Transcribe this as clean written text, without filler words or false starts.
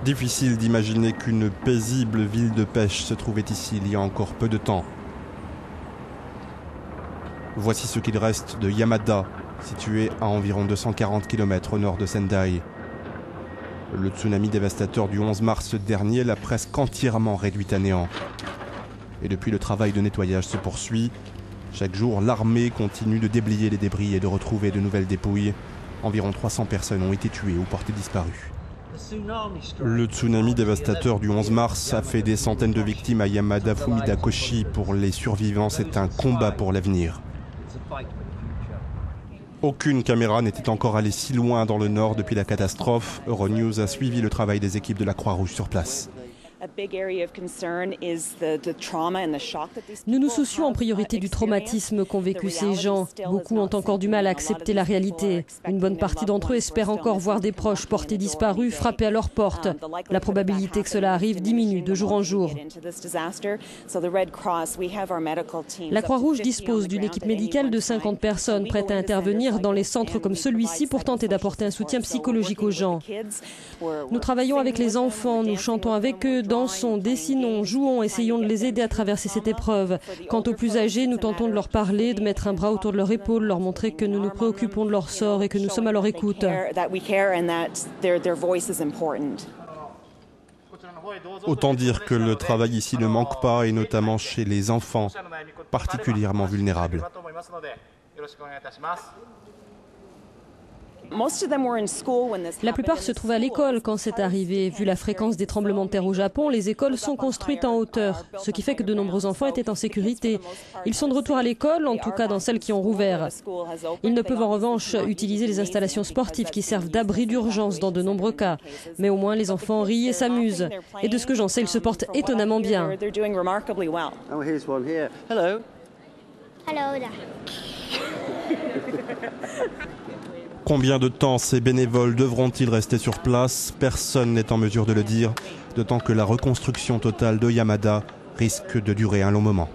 Difficile d'imaginer qu'une paisible ville de pêche se trouvait ici il y a encore peu de temps. Voici ce qu'il reste de Yamada, situé à environ 240 km au nord de Sendai. Le tsunami dévastateur du 11 mars dernier l'a presque entièrement réduit à néant. Et depuis, le travail de nettoyage se poursuit. Chaque jour, l'armée continue de déblayer les débris et de retrouver de nouvelles dépouilles. Environ 300 personnes ont été tuées ou portées disparues. Le tsunami dévastateur du 11 mars a fait des centaines de victimes à Yamada Fumidakoshi. Pour les survivants, c'est un combat pour l'avenir. Aucune caméra n'était encore allée si loin dans le nord depuis la catastrophe. Euronews a suivi le travail des équipes de la Croix-Rouge sur place. Nous nous soucions en priorité du traumatisme qu'ont vécu ces gens. Beaucoup ont encore du mal à accepter la réalité. Une bonne partie d'entre eux espèrent encore voir des proches portés disparus frapper à leur porte. La probabilité que cela arrive diminue de jour en jour. La Croix-Rouge dispose d'une équipe médicale de 50 personnes prêtes à intervenir dans les centres comme celui-ci pour tenter d'apporter un soutien psychologique aux gens. Nous travaillons avec les enfants, nous chantons avec eux, dansons, dessinons, jouons, essayons de les aider à traverser cette épreuve. Quant aux plus âgés, nous tentons de leur parler, de mettre un bras autour de leur épaule, leur montrer que nous nous préoccupons de leur sort et que nous sommes à leur écoute. Autant dire que le travail ici ne manque pas, et notamment chez les enfants, particulièrement vulnérables. La plupart se trouvaient à l'école quand c'est arrivé. Vu la fréquence des tremblements de terre au Japon, les écoles sont construites en hauteur, ce qui fait que de nombreux enfants étaient en sécurité. Ils sont de retour à l'école, en tout cas dans celles qui ont rouvert. Ils ne peuvent en revanche utiliser les installations sportives qui servent d'abri d'urgence dans de nombreux cas. Mais au moins les enfants rient et s'amusent. Et de ce que j'en sais, ils se portent étonnamment bien. Combien de temps ces bénévoles devront-ils rester sur place? Personne n'est en mesure de le dire, d'autant que la reconstruction totale de Yamada risque de durer un long moment.